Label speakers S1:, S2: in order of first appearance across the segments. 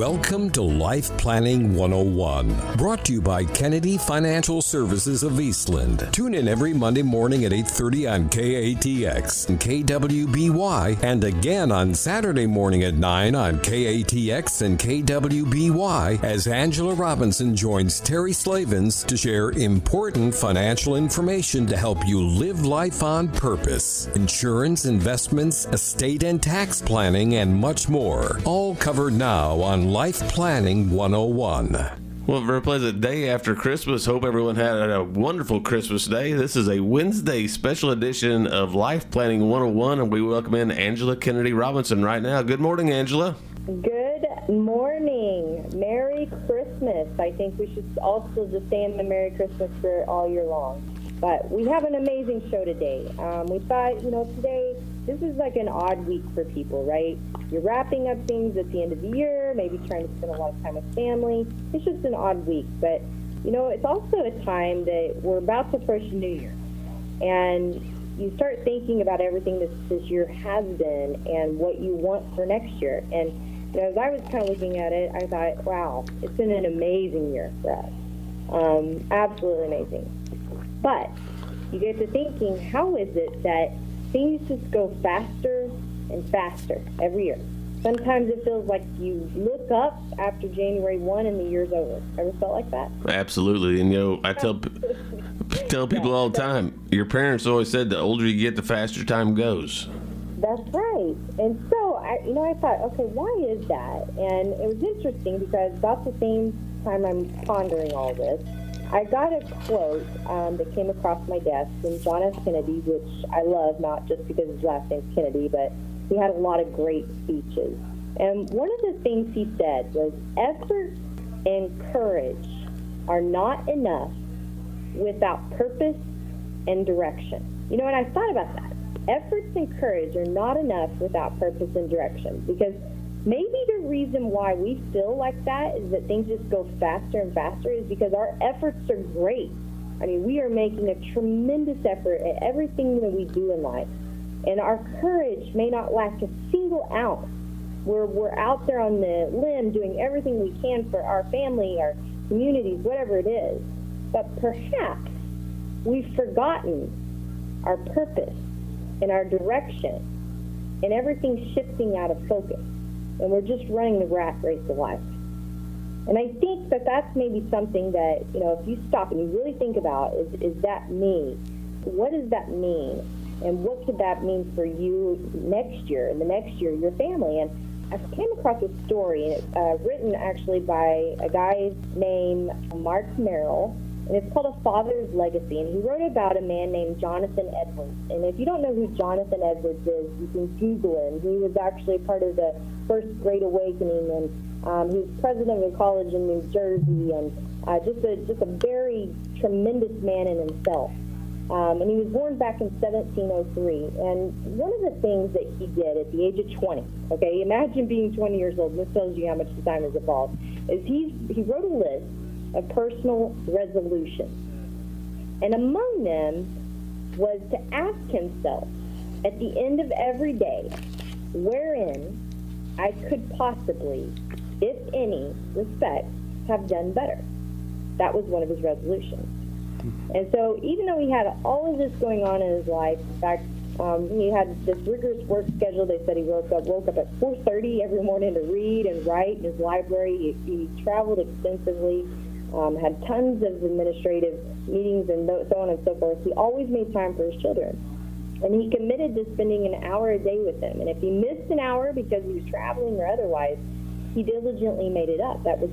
S1: Welcome to Life Planning 101, brought to you by Kennedy Financial Services of Eastland. Tune in every Monday morning at 8:30 on KATX and KWBY, and again on Saturday morning at 9 on KATX and KWBY as Angela Robinson joins Terry Slavens to share important financial information to help you live life on purpose. Insurance, investments, estate and tax planning, and much more. All covered now on Life Planning 101.
S2: Well, very pleasant day after Christmas. Hope everyone had a wonderful Christmas day. This is a Wednesday special edition of Life Planning 101, and we welcome in Angela Kennedy Robinson right now. Good morning, Angela.
S3: Good morning. Merry Christmas. I think we should also just stay in the Merry Christmas spirit all year long. But we have an amazing show today. We thought, today, this is like an odd week for people, right? You're wrapping up things at the end of the year, maybe trying to spend a lot of time with family. It's just an odd week. But, it's also a time that we're about to approach a new year. And you start thinking about everything this year has been and what you want for next year. And as I was kind of looking at it, I thought, wow, it's been an amazing year for us. Absolutely amazing. But you get to thinking, how is it that things just go faster and faster every year? Sometimes it feels like you look up after January 1 and the year's over. Ever felt like that?
S2: Absolutely. And, I tell people all the time, your parents always said the older you get, the faster time goes.
S3: That's right. And so, I thought, okay, why is that? And it was interesting because about the same time I'm pondering all this, I got a quote that came across my desk from John F. Kennedy, which I love, not just because his last name's Kennedy, but he had a lot of great speeches. And one of the things he said was, effort and courage are not enough without purpose and direction. And I thought about that. Efforts and courage are not enough without purpose and direction, because maybe the reason why we feel like that is that things just go faster and faster is because our efforts are great. We are making a tremendous effort at everything that we do in life. And our courage may not lack a single ounce. We're out there on the limb doing everything we can for our family, our communities, whatever it is. But perhaps we've forgotten our purpose and our direction, and everything's shifting out of focus. And we're just running the rat race of life. And I think that that's maybe something that, if you stop and you really think about, is that me? What does that mean? And what could that mean for you next year, and the next year, your family? And I came across a story written actually by a guy named Mark Merrill, and it's called A Father's Legacy. And he wrote about a man named Jonathan Edwards. And if you don't know who Jonathan Edwards is, you can Google him. He was actually part of the First Great Awakening, and he was president of a college in New Jersey, and just a very tremendous man in himself. And he was born back in 1703. And one of the things that he did at the age of 20, okay, imagine being 20 years old. This tells you how much the time has evolved. Is he wrote a list of personal resolutions. And among them was to ask himself at the end of every day, wherein I could possibly, if any, respect, have done better. That was one of his resolutions. And so even though he had all of this going on in his life, in fact, he had this rigorous work schedule. They said he woke up at 4:30 every morning to read and write in his library. He traveled extensively, had tons of administrative meetings and so on and so forth. He always made time for his children. And he committed to spending an hour a day with them. And if he missed an hour because he was traveling or otherwise, he diligently made it up. That was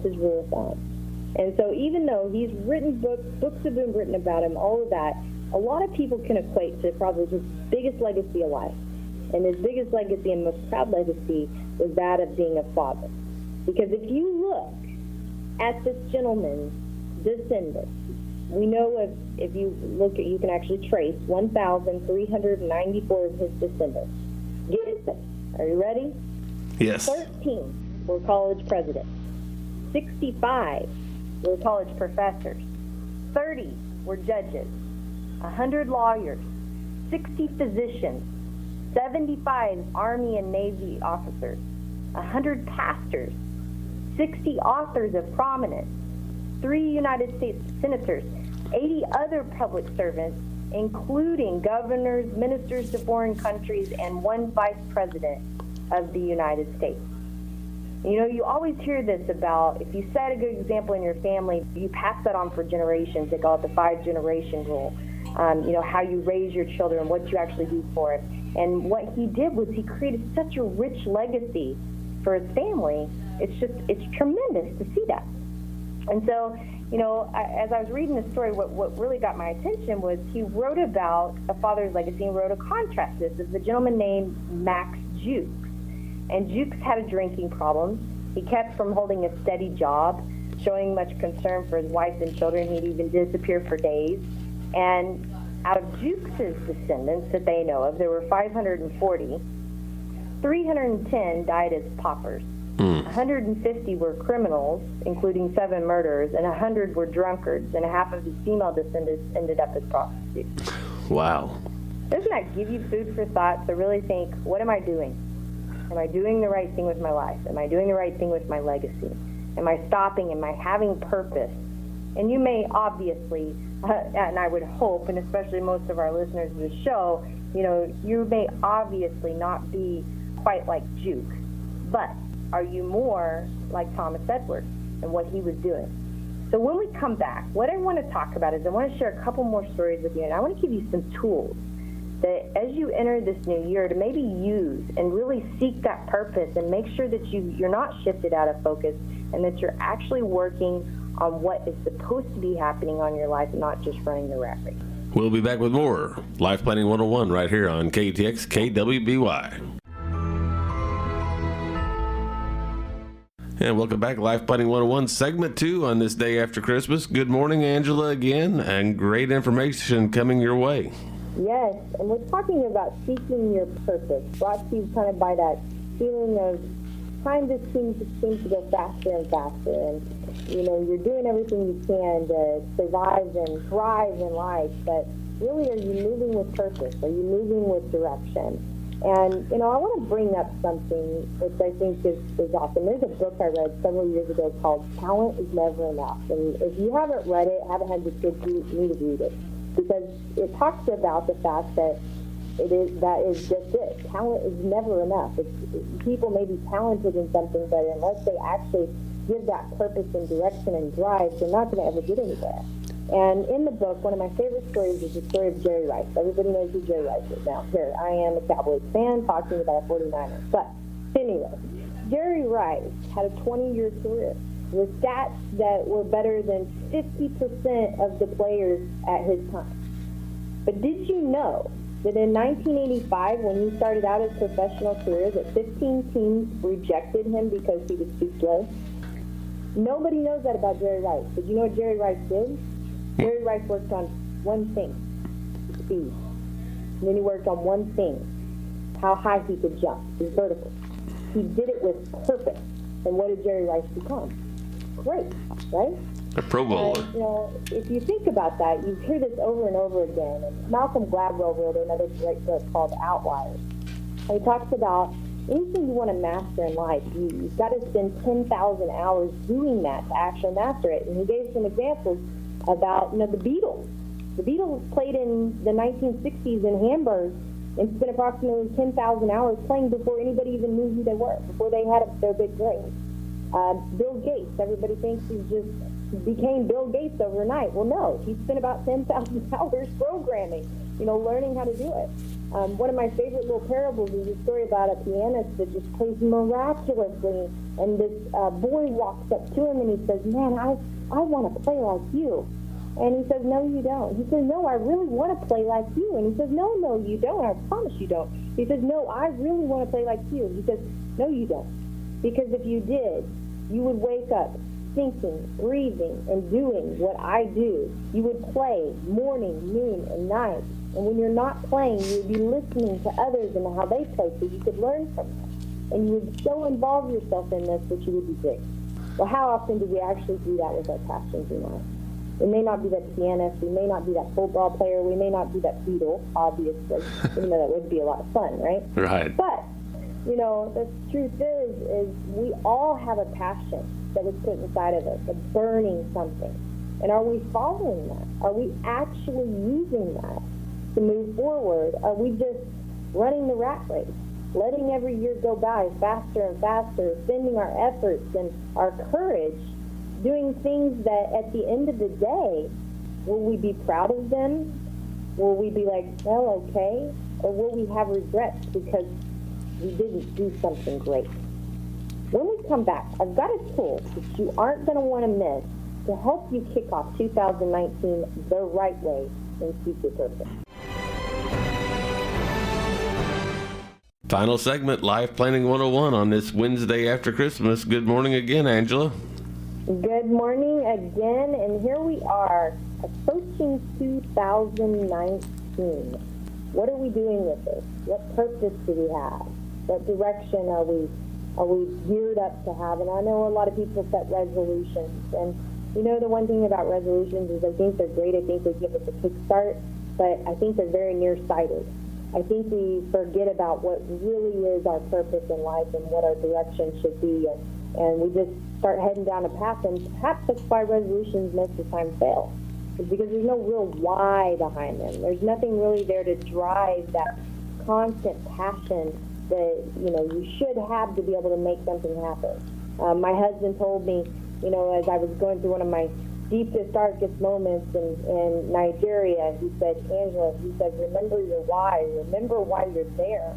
S3: his rule of thumb. And so even though he's written books have been written about him, all of that, a lot of people can equate to probably his biggest legacy of life. And his biggest legacy and most proud legacy was that of being a father. Because if you look at this gentleman's descendants, we know if you look at, you can actually trace 1,394 of his descendants. Get this. Are you ready?
S2: Yes.
S3: 13 were college presidents. 65 were college professors. 30 were judges. 100 lawyers. 60 physicians. 75 Army and Navy officers. 100 pastors. 60 authors of prominence, 3 United States senators, 80 other public servants, including governors, ministers to foreign countries, and 1 vice president of the United States. You know, you always hear this about if you set a good example in your family, you pass that on for generations. They call it the 5-generation rule. You know, how you raise your children, what you actually do for it. And what he did was he created such a rich legacy for his family. It's tremendous to see that. And so, you know, as I was reading the story, what really got my attention was he wrote about a father's legacy and wrote a contrast. This is a gentleman named Max Jukes. And Jukes had a drinking problem. He kept from holding a steady job, showing much concern for his wife and children. He'd even disappear for days. And out of Jukes' descendants that they know of, there were 540. 310 died as paupers. 150 were criminals, including 7 murderers, and 100 were drunkards, and half of his female descendants ended up as prostitutes.
S2: Wow.
S3: Doesn't that give you food for thought to really think, what am I doing? Am I doing the right thing with my life? Am I doing the right thing with my legacy? Am I stopping? Am I having purpose? And you may obviously, and I would hope, and especially most of our listeners of the show, you know, you may obviously not be quite like Juke, but are you more like Thomas Edwards and what he was doing? So when we come back, what I want to talk about is I want to share a couple more stories with you, and I want to give you some tools that as you enter this new year to maybe use and really seek that purpose and make sure that you're not shifted out of focus and that you're actually working on what is supposed to be happening on your life and not just running the rat race.
S2: We'll be back with more Life Planning 101 right here on KTX KWBY. And welcome back, Life Planning 101, segment 2 on this day after Christmas. Good morning, Angela, again, and great information coming your way.
S3: Yes, and we're talking about seeking your purpose, brought to you kind of by that feeling of time just seems to go faster and faster, and you know, you're doing everything you can to survive and thrive in life, but really, are you moving with purpose? Are you moving with direction? And, you know, I want to bring up something which I think is awesome. There's a book I read several years ago called Talent is Never Enough. And if you haven't read it, haven't had the kids, you need to read it. Because it talks about the fact that that is just it. Talent is never enough. People may be talented in something, but unless they actually give that purpose and direction and drive, they're not going to ever get anywhere. And in the book, one of my favorite stories is the story of Jerry Rice. Everybody knows who Jerry Rice is now. Here, I am a Cowboys fan talking about a 49er. But anyway, Jerry Rice had a 20-year career with stats that were better than 50% of the players at his time. But did you know that in 1985, when he started out his professional career, that 15 teams rejected him because he was too slow? Nobody knows that about Jerry Rice. But you know what Jerry Rice did? Jerry Rice worked on one thing, speed. And then he worked on one thing, how high he could jump, his vertical. He did it with purpose. And what did Jerry Rice become? Great, right?
S2: A Pro Bowler.
S3: You know, if you think about that, you hear this over and over again. And Malcolm Gladwell wrote another great book called Outliers. And he talks about anything you want to master in life, you've got to spend 10,000 hours doing that to actually master it. And he gave some examples about, you know, the Beatles. The Beatles played in the 1960s in Hamburg and spent approximately 10,000 hours playing before anybody even knew who they were, before they had their big break. Bill Gates, everybody thinks he just became Bill Gates overnight. Well, no, he spent about 10,000 hours programming, you know, learning how to do it. One of my favorite little parables is a story about a pianist that just plays miraculously, and this boy walks up to him and he says, man, I want to play like you. And he says, no, you don't. He says, no, I really want to play like you. And he says, no, you don't. I promise you don't. He says, no, I really want to play like you. He says, no, you don't. Because if you did, you would wake up thinking, breathing, and doing what I do. You would play morning, noon, and night. And when you're not playing, you would be listening to others and how they play so you could learn from them. And you would so involve yourself in this that you would be great. Well, how often do we actually do that with our passions in life? We may not be that pianist, we may not be that football player, we may not be that Beatle, obviously, even though that would be a lot of fun, right?
S2: Right.
S3: But The truth is we all have a passion that was put inside of us, a burning something. And are we following that? Are we actually using that to move forward? Are we just running the rat race, letting every year go by faster and faster, spending our efforts and our courage, doing things that at the end of the day, will we be proud of them? Will we be like, well, okay? Or will we have regrets because we didn't do something great? When we come back, I've got a tool that you aren't going to want to miss to help you kick off 2019 the right way and keep your purpose.
S2: Final segment, Life Planning 101 on this Wednesday after Christmas. Good morning again, Angela.
S3: Good morning again, and here we are, approaching 2019. What are we doing with this? What purpose do we have? What direction are we geared up to have? And I know a lot of people set resolutions, and the one thing about resolutions is I think they're great. I think they give us a kickstart, but I think they're very nearsighted. I think we forget about what really is our purpose in life and what our direction should be, and we just start heading down a path, and perhaps that's why resolutions most of the time fail. It's because there's no real why behind them. There's nothing really there to drive that constant passion that you should have to be able to make something happen. My husband told me, as I was going through one of my deepest, darkest moments in Nigeria, he said, Angela, remember your why. Remember why you're there.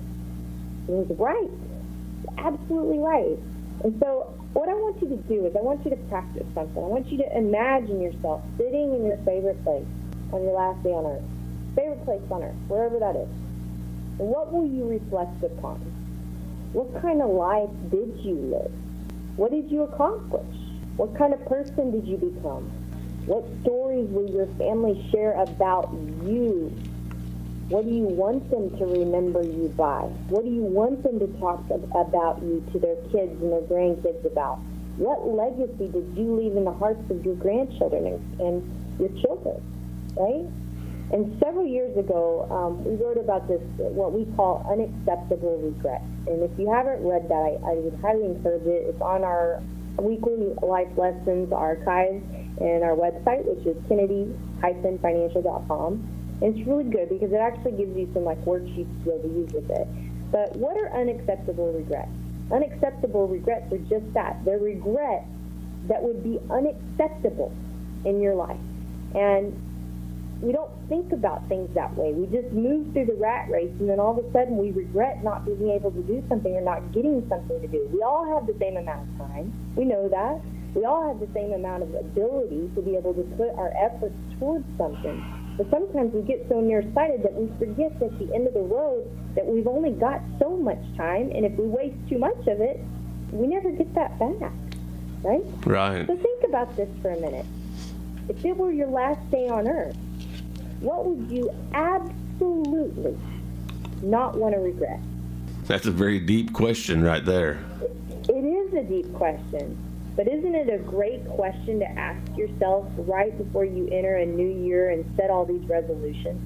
S3: And he's right. He's absolutely right. And so what I want you to do is I want you to practice something. I want you to imagine yourself sitting in your favorite place on your last day on earth. Favorite place on earth, wherever that is. And what will you reflect upon? What kind of life did you live? What did you accomplish? What kind of person did you become? What stories will your family share about you? What do you want them to remember you by? What do you want them to talk about you to their kids and their grandkids about? What legacy did you leave in the hearts of your grandchildren and your children, right? And several years ago, we wrote about this, what we call unacceptable regret. And if you haven't read that, I would highly encourage it. It's on our weekly life lessons archive and our website, which is kennedy-financial.com. And it's really good because it actually gives you some worksheets to be able to use with it. But what are unacceptable regrets? Unacceptable regrets are just that. They're regrets that would be unacceptable in your life. And we don't think about things that way. We just move through the rat race, and then all of a sudden we regret not being able to do something or not getting something to do. We all have the same amount of time. We know that. We all have the same amount of ability to be able to put our efforts towards something. But sometimes we get so nearsighted that we forget at the end of the road that we've only got so much time, and if we waste too much of it, we never get that back, right?
S2: Right.
S3: So think about this for a minute. If it were your last day on earth, what would you absolutely not want to regret?
S2: That's a very deep question right there.
S3: It is a deep question, but isn't it a great question to ask yourself right before you enter a new year and set all these resolutions?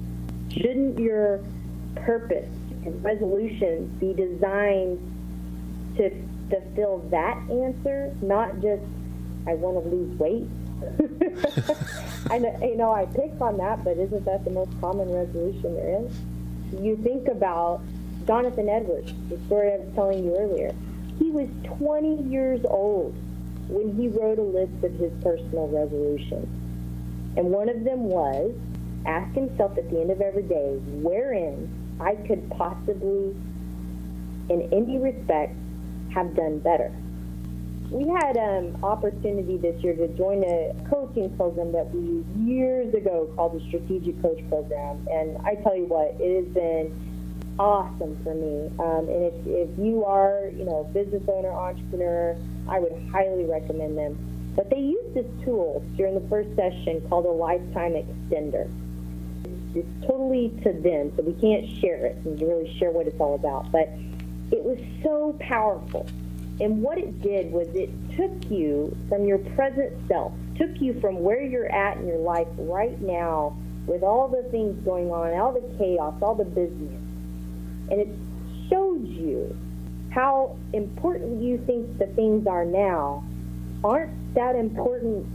S3: Shouldn't your purpose and resolutions be designed to fulfill that answer, not just, I want to lose weight? I pick on that, but isn't that the most common resolution there is? You think about Jonathan Edwards, the story I was telling you earlier. He was 20 years old when he wrote a list of his personal resolutions. And one of them was, ask himself at the end of every day, wherein I could possibly, in any respect, have done better. We had an opportunity this year to join a coaching program that we used years ago called the Strategic Coach Program. And I tell you what, it has been awesome for me. And if you are, a business owner, entrepreneur, I would highly recommend them. But they used this tool during the first session called a lifetime extender. It's totally to them, so we can't share it and really share what it's all about. But it was so powerful. And what it did was it took you from your present self, took you from where you're at in your life right now with all the things going on, all the chaos, all the busyness. And it showed you how important you think the things are now aren't that important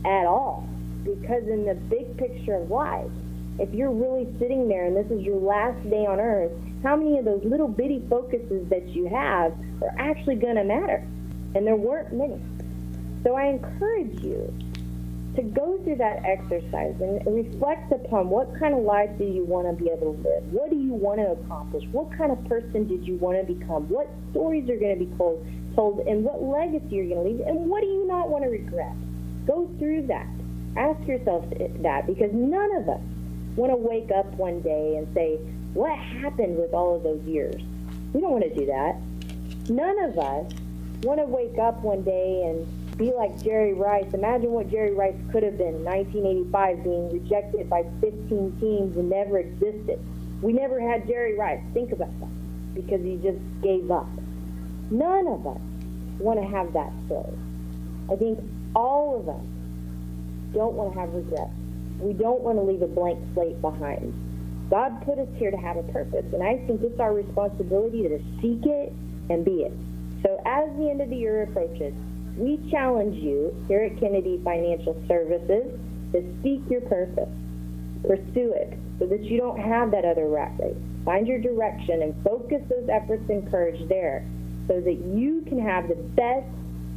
S3: at all. Because in the big picture of life, if you're really sitting there and this is your last day on earth, how many of those little bitty focuses that you have are actually going to matter? And there weren't many. So I encourage you to go through that exercise and reflect upon what kind of life do you want to be able to live? What do you want to accomplish? What kind of person did you want to become? What stories are going to be told, and what legacy you're going to leave? And what do you not want to regret? Go through that. Ask yourself that, because none of us want to wake up one day and say, what happened with all of those years? We don't want to do that. None of us want to wake up one day and be like Jerry Rice. Imagine what Jerry Rice could have been in 1985, being rejected by 15 teams and never existed. We never had Jerry Rice. Think about that, because he just gave up. None of us want to have that story. I think all of us don't want to have regrets. We don't want to leave a blank slate behind. God put us here to have a purpose, and I think it's our responsibility to seek it and be it. So as the end of the year approaches, we challenge you here at Kennedy Financial Services to seek your purpose. Pursue it so that you don't have that other rat race. Find your direction and focus those efforts and courage there so that you can have the best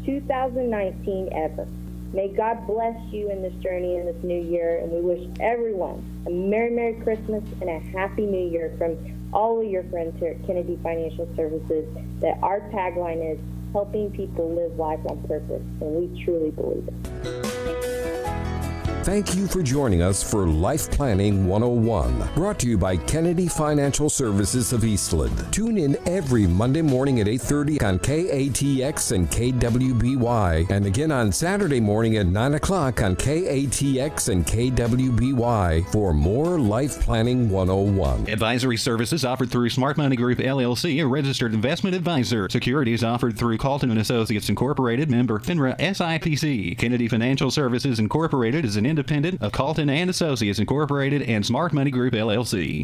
S3: 2019 ever. May God bless you in this journey in this new year, and we wish everyone a Merry, Merry Christmas and a Happy New Year from all of your friends here at Kennedy Financial Services. That our tagline is helping people live life on purpose, and we truly believe it.
S1: Thank you for joining us for Life Planning 101, brought to you by Kennedy Financial Services of Eastland. Tune in every Monday morning at 8:30 on KATX and KWBY, and again on Saturday morning at 9 o'clock on KATX and KWBY for more Life Planning 101.
S4: Advisory services offered through Smart Money Group, LLC, a registered investment advisor. Securities offered through Calton & Associates Incorporated, member FINRA SIPC. Kennedy Financial Services Incorporated is an independent of Calton & Associates Incorporated and Smart Money Group, LLC.